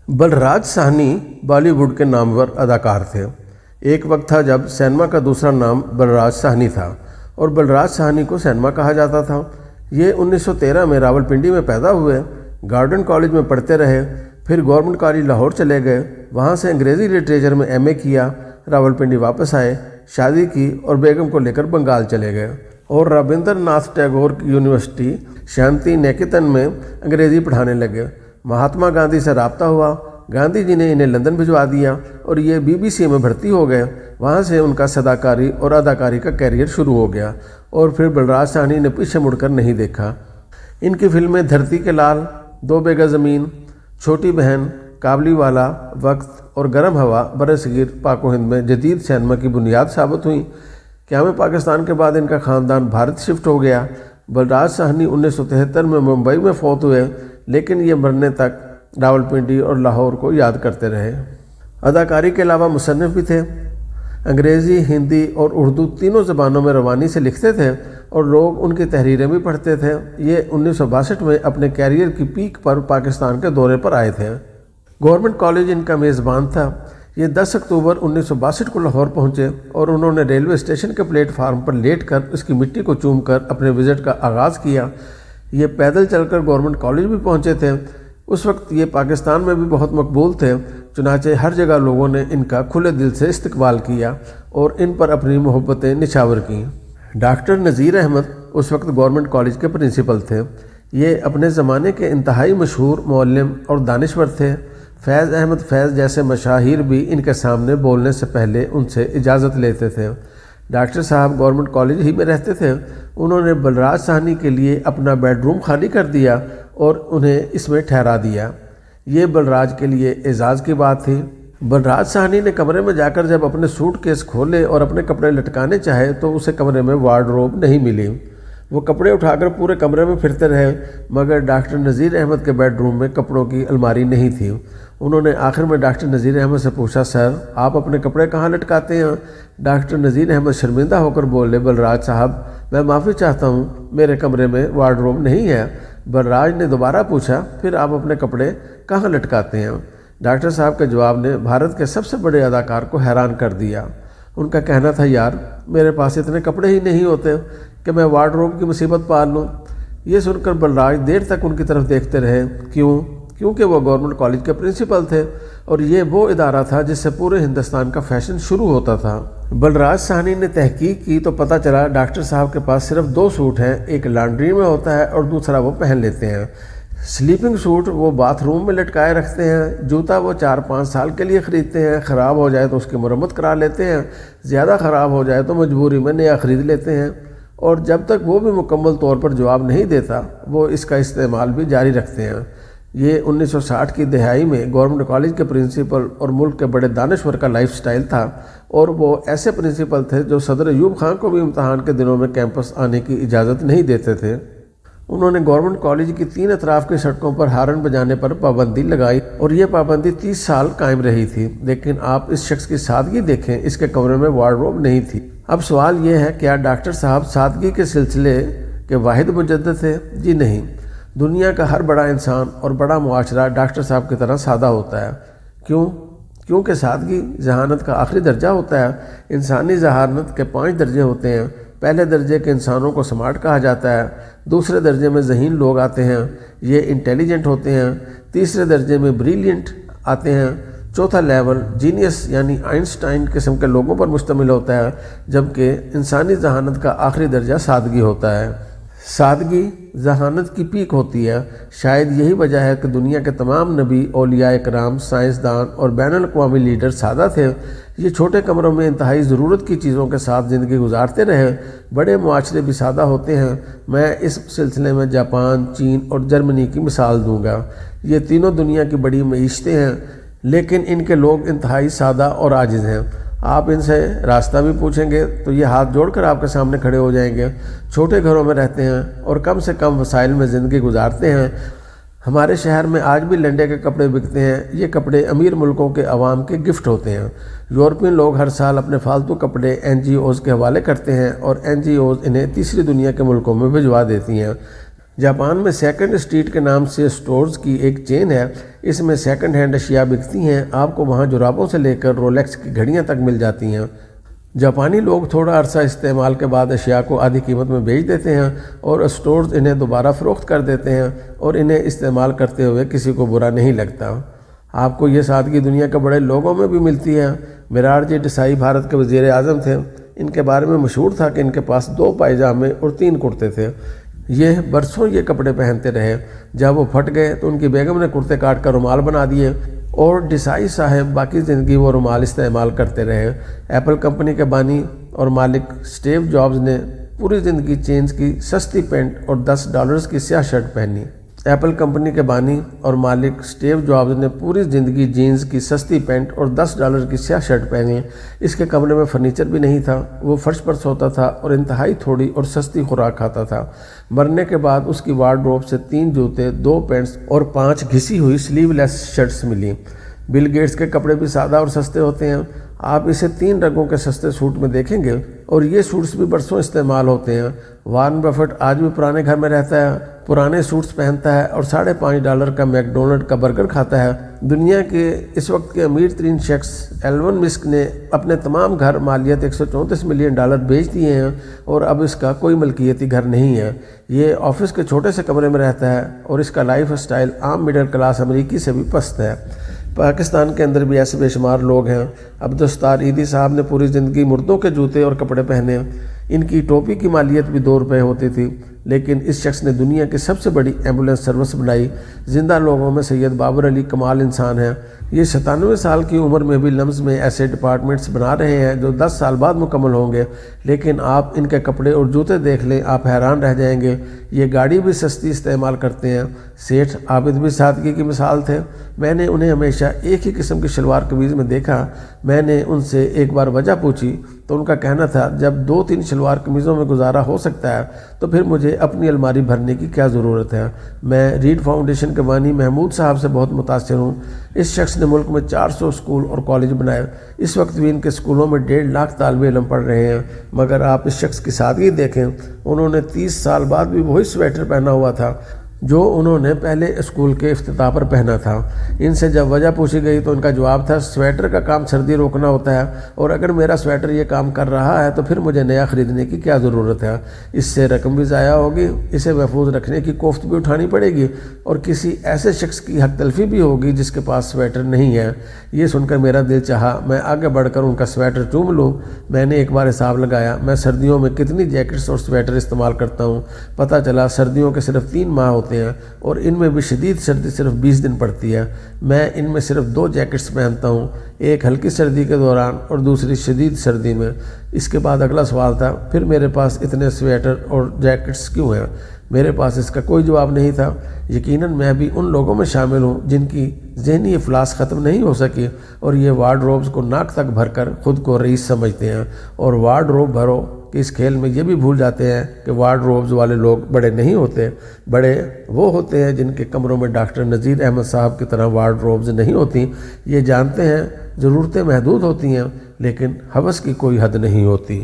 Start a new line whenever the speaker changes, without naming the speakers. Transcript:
बलराज साहनी बॉलीवुड के नामवर अदाकार थे। एक वक्त था जब सैनमा का दूसरा नाम बलराज साहनी था और बलराज साहनी को सैनमा कहा जाता था। ये 1913 में रावलपिंडी में पैदा हुए, गार्डन कॉलेज में पढ़ते रहे, फिर गवर्नमेंट कॉलेज लाहौर चले गए, वहाँ से अंग्रेज़ी लिटरेचर में एमए किया, रावलपिंडी वापस आए, शादी की और बेगम को लेकर बंगाल चले गए और रविंद्रनाथ टैगोर यूनिवर्सिटी शांति निकेतन में अंग्रेज़ी पढ़ाने लगे। महात्मा गांधी से राब्ता हुआ, गांधी जी ने इन्हें लंदन भिजवा दिया और ये बीबीसी में भर्ती हो गए। वहाँ से उनका सदाकारी और अदाकारी का कैरियर शुरू हो गया और फिर बलराज साहनी ने पीछे मुड़कर नहीं देखा। इनकी फिल्में धरती के लाल, दो बेगा ज़मीन, छोटी बहन, काबलीवाला, वक्त और गर्म हवा बरसगीर पाक व हिंद में जदीद सिनेमा की बुनियाद साबित हुई। क़याम पाकिस्तान के बाद इनका ख़ानदान भारत शिफ्ट हो गया। बलराज साहनी 1973 में मुंबई में फौत हुए, लेकिन ये मरने तक रावलपिंडी और लाहौर को याद करते रहे। अदाकारी के अलावा मुसन्निफ़ भी थे। अंग्रेज़ी, हिंदी और उर्दू तीनों ज़बानों में रवानी से लिखते थे और लोग उनकी तहरीरें भी पढ़ते थे। ये 1962 में अपने कैरियर की पीक पर पाकिस्तान के दौरे पर आए थे। गवर्नमेंट कॉलेज इनका मेज़बान था। ये 10 अक्टूबर 1962 को लाहौर पहुँचे और उन्होंने रेलवे स्टेशन के प्लेटफार्म पर लेटकर उसकी मिट्टी को चूमकर अपने विज़िट का आगाज़ किया। ये पैदल चलकर गवर्नमेंट कॉलेज भी पहुँचे थे। उस वक्त ये पाकिस्तान में भी बहुत मकबूल थे, चुनाचे हर जगह लोगों ने इनका खुले दिल से इस्तकबाल किया और इन पर अपनी मोहब्बतें निछावर कीं। डॉक्टर नज़ीर अहमद उस वक्त गवर्नमेंट कॉलेज के प्रिंसिपल थे। ये अपने ज़माने के इंतहाई मशहूर मौल्लिम और दानिश्वर थे। फैज़ अहमद फैज़ जैसे मशाहिर भी इनके सामने बोलने से पहले उनसे इजाज़त लेते थे। डॉक्टर साहब गवर्नमेंट कॉलेज ही में रहते थे। उन्होंने बलराज साहनी के लिए अपना बेडरूम खाली कर दिया और उन्हें इसमें ठहरा दिया। ये बलराज के लिए एजाज़ की बात थी। बलराज साहनी ने कमरे में जाकर जब अपने सूटकेस खोले और अपने कपड़े लटकाने चाहे तो उसे कमरे में वार्डरोब नहीं मिली। वो कपड़े उठाकर पूरे कमरे में फिरते रहे, मगर डॉक्टर नज़ीर अहमद के बेडरूम में कपड़ों की अलमारी नहीं थी। उन्होंने आखिर में डॉक्टर नज़ीर अहमद से पूछा, सर आप अपने कपड़े कहाँ लटकाते हैं? डॉक्टर नज़ीर अहमद शर्मिंदा होकर बोले, बलराज साहब मैं माफ़ी चाहता हूँ, मेरे कमरे में वार्डरोब नहीं है। बलराज ने दोबारा पूछा, फिर आप अपने कपड़े कहाँ लटकाते हैं? डॉक्टर साहब के जवाब ने भारत के सबसे बड़े अदाकार को हैरान कर दिया। उनका कहना था, यार मेरे पास इतने कपड़े ही नहीं होते कि मैं वार्डरोब की मुसीबत पाल लूँ। ये सुनकर बलराज देर तक उनकी तरफ देखते रहे। क्योंकि वो गवर्नमेंट कॉलेज के प्रिंसिपल थे और ये वो इदारा था जिससे पूरे हिंदुस्तान का फैशन शुरू होता था। बलराज साहनी ने तहकीक की तो पता चला डॉक्टर साहब के पास सिर्फ 2 सूट हैं, एक लॉन्ड्री में होता है और दूसरा वो पहन लेते हैं। स्लीपिंग सूट वो बाथरूम में लटकाए रखते हैं, जूता वो 4-5 साल के लिए ख़रीदते हैं, ख़राब हो जाए तो उसकी मरम्मत करा लेते हैं, ज़्यादा ख़राब हो जाए तो मजबूरी में नया ख़रीद लेते हैं और जब तक वो भी मुकम्मल तौर पर जवाब नहीं देता वो इसका इस्तेमाल भी जारी रखते हैं। ये 1960 की दहाई में गवर्नमेंट कॉलेज के प्रिंसिपल और मुल्क के बड़े दानश्वर का लाइफ स्टाइल था और वो ऐसे प्रिंसिपल थे जो सदर अयूब खान को भी इम्तहान के दिनों में कैंपस आने की इजाज़त नहीं देते थे। उन्होंने गवर्नमेंट कॉलेज की 3 अतराफ़ की सड़कों पर हारन बजाने पर पाबंदी लगाई और ये पाबंदी 30 साल कायम रही थी। लेकिन आप इस शख्स की सादगी देखें, इसके कमरे में वार्डरोब नहीं थी। अब सवाल ये है, क्या डॉक्टर साहब सादगी के सिलसिले के वाहिद मुजद्दिद थे? जी नहीं। दुनिया का हर बड़ा इंसान और बड़ा मुआशरा डॉक्टर साहब की तरह सादा होता है। क्योंकि सादगी जहानत का आखिरी दर्जा होता है। इंसानी जहानत के 5 दर्जे होते हैं। पहले दर्जे के इंसानों को स्मार्ट कहा जाता है, दूसरे दर्जे में ज़हीन लोग आते हैं, ये इंटेलिजेंट होते हैं, तीसरे दर्जे में ब्रिलियंट आते हैं, चौथा लेवल जीनियस यानी आइंस्टाइन किस्म के लोगों पर मुश्तमिल होता है, जबकि इंसानी जहानत का आखिरी दर्जा सादगी होता है। सादगी जहानत की पीक होती है। शायद यही वजह है कि दुनिया के तमाम नबी, औलिया इकराम, साइंसदान और बैनुल-अक़वामी लीडर सादा थे। ये छोटे कमरों में इंतहाई ज़रूरत की चीज़ों के साथ ज़िंदगी गुजारते रहे। बड़े मुआशरे भी सादा होते हैं। मैं इस सिलसिले में जापान, चीन और जर्मनी की मिसाल दूंगा। ये तीनों दुनिया की बड़ी मईशतें हैं, लेकिन इनके लोग इंतहाई सादा और आजिज़ हैं। आप इनसे रास्ता भी पूछेंगे तो ये हाथ जोड़कर आपके सामने खड़े हो जाएंगे। छोटे घरों में रहते हैं और कम से कम वसाइल में ज़िंदगी गुजारते हैं। हमारे शहर में आज भी लंडे के कपड़े बिकते हैं। ये कपड़े अमीर मुल्कों के अवाम के गिफ्ट होते हैं। यूरोपियन लोग हर साल अपने फालतू कपड़े NGOs के हवाले करते हैं और NGOs इन्हें तीसरी दुनिया के मुल्कों में भिजवा देती हैं। جاپان میں سیکنڈ اسٹریٹ کے نام سے سٹورز کی ایک چین ہے۔ اس میں سیکنڈ ہینڈ اشیاء بکتی ہیں۔ آپ کو وہاں جرابوں سے لے کر رولیکس کی گھڑیاں تک مل جاتی ہیں۔ جاپانی لوگ تھوڑا عرصہ استعمال کے بعد اشیاء کو آدھی قیمت میں بیچ دیتے ہیں اور سٹورز انہیں دوبارہ فروخت کر دیتے ہیں اور انہیں استعمال کرتے ہوئے کسی کو برا نہیں لگتا۔ آپ کو یہ سادگی دنیا کے بڑے لوگوں میں بھی ملتی ہے۔ مرارجی دیسائی بھارت کے وزیر اعظم تھے۔ ان کے بارے میں مشہور تھا کہ ان کے پاس 2 پائجامے اور 3 کرتے تھے۔ یہ برسوں یہ کپڑے پہنتے رہے۔ جب وہ پھٹ گئے تو ان کی بیگم نے کرتے کاٹ کر رومال بنا دیے اور دیسائی صاحب باقی زندگی وہ رومال استعمال کرتے رہے۔ ایپل کمپنی کے بانی اور مالک اسٹیو جابز نے پوری زندگی جینز کی سستی پینٹ اور $10 کی سیاہ شرٹ پہنی۔ ایپل کمپنی کے بانی اور مالک اسٹیو جابز نے پوری زندگی جینز کی سستی پینٹ اور $10 کی سیاہ شرٹ پہنی۔ اس کے کمرے میں فرنیچر بھی نہیں تھا۔ وہ فرش پر سوتا تھا اور انتہائی تھوڑی اور سستی خوراک کھاتا تھا۔ مرنے کے بعد اس کی وارڈروب سے 3 جوتے، 2 پینٹس اور 5 گھسی ہوئی سلیو لیس شرٹس ملی۔ بل گیٹس کے کپڑے بھی سادہ اور سستے ہوتے ہیں۔ آپ اسے 3 رنگوں کے سستے سوٹ میں دیکھیں گے اور یہ سوٹس بھی برسوں استعمال ہوتے ہیں۔ وارن بفٹ آج بھی پرانے گھر میں رہتا ہے، پرانے سوٹس پہنتا ہے اور $5.5 کا میک ڈونلڈ کا برگر کھاتا ہے۔ دنیا کے اس وقت کے امیر ترین شخص ایلون مسک نے اپنے تمام گھر مالیت $134 ملین بیچ دیے ہیں اور اب اس کا کوئی ملکیتی گھر نہیں ہے۔ یہ آفس کے چھوٹے سے کمرے میں رہتا ہے اور اس کا لائف سٹائل عام مڈل کلاس امریکی سے بھی پست ہے۔ پاکستان کے اندر بھی ایسے بے شمار لوگ ہیں۔ عبدالستار عیدی صاحب نے پوری زندگی مردوں کے جوتے اور کپڑے پہنے۔ ان کی ٹوپی کی مالیت بھی $2 ہوتی تھی، لیکن اس شخص نے دنیا کی سب سے بڑی ایمبولینس سروس بنائی۔ زندہ لوگوں میں سید بابر علی کمال انسان ہیں۔ یہ 97 سال کی عمر میں بھی لمز میں ایسے ڈپارٹمنٹس بنا رہے ہیں جو 10 سال بعد مکمل ہوں گے، لیکن آپ ان کے کپڑے اور جوتے دیکھ لیں، آپ حیران رہ جائیں گے۔ یہ گاڑی بھی سستی استعمال کرتے ہیں۔ سیٹھ عابد بھی سادگی کی مثال تھے۔ میں نے انہیں ہمیشہ ایک ہی قسم کی شلوار قمیض میں دیکھا۔ میں نے ان سے ایک بار وجہ پوچھی تو ان کا کہنا تھا، جب 2-3 شلوار قمیضوں میں گزارا ہو سکتا ہے تو پھر مجھے اپنی الماری بھرنے کی کیا ضرورت ہے۔ میں ریڈ فاؤنڈیشن کے بانی محمود صاحب سے بہت متاثر ہوں۔ اس شخص نے ملک میں 400 اسکول اور کالج بنائے۔ اس وقت بھی ان کے اسکولوں میں 1.5 لاکھ طالب علم پڑھ رہے ہیں، مگر آپ اس شخص کی سادگی دیکھیں۔ انہوں نے 30 سال بعد بھی وہی سویٹر پہنا ہوا تھا جو انہوں نے پہلے اسکول کے افتتاح پر پہنا تھا۔ ان سے جب وجہ پوچھی گئی تو ان کا جواب تھا، سویٹر کا کام سردی روکنا ہوتا ہے اور اگر میرا سویٹر یہ کام کر رہا ہے تو پھر مجھے نیا خریدنے کی کیا ضرورت ہے۔ اس سے رقم بھی ضائع ہوگی، اسے محفوظ رکھنے کی کوفت بھی اٹھانی پڑے گی اور کسی ایسے شخص کی حق تلفی بھی ہوگی جس کے پاس سویٹر نہیں ہے۔ یہ سن کر میرا دل چاہا میں آگے بڑھ کر ان کا سویٹر چوم لوں۔ میں نے ایک بار حساب لگایا میں سردیوں میں کتنی جیکٹس اور سویٹر استعمال کرتا ہوں۔ پتہ چلا سردیوں کے صرف 3 ماہ ہوتے ہیں اور ان میں بھی شدید سردی صرف 20 دن پڑتی ہے۔ میں ان میں صرف 2 جیکٹس پہنتا ہوں، ایک ہلکی سردی کے دوران اور دوسری شدید سردی میں۔ اس کے بعد اگلا سوال تھا، پھر میرے پاس اتنے سویٹر اور جیکٹس کیوں ہیں؟ میرے پاس اس کا کوئی جواب نہیں تھا۔ یقیناً میں بھی ان لوگوں میں شامل ہوں جن کی ذہنی افلاس ختم نہیں ہو سکی اور یہ وارڈروبز کو ناک تک بھر کر خود کو رئیس سمجھتے ہیں، اور وارڈروب بھرو کہ اس کھیل میں یہ بھی بھول جاتے ہیں کہ وارڈروبز والے لوگ بڑے نہیں ہوتے۔ بڑے وہ ہوتے ہیں جن کے کمروں میں ڈاکٹر نذیر احمد صاحب کی طرح وارڈروبز نہیں ہوتی۔ یہ جانتے ہیں ضرورتیں محدود ہوتی ہیں لیکن ہوس کی کوئی حد نہیں ہوتی۔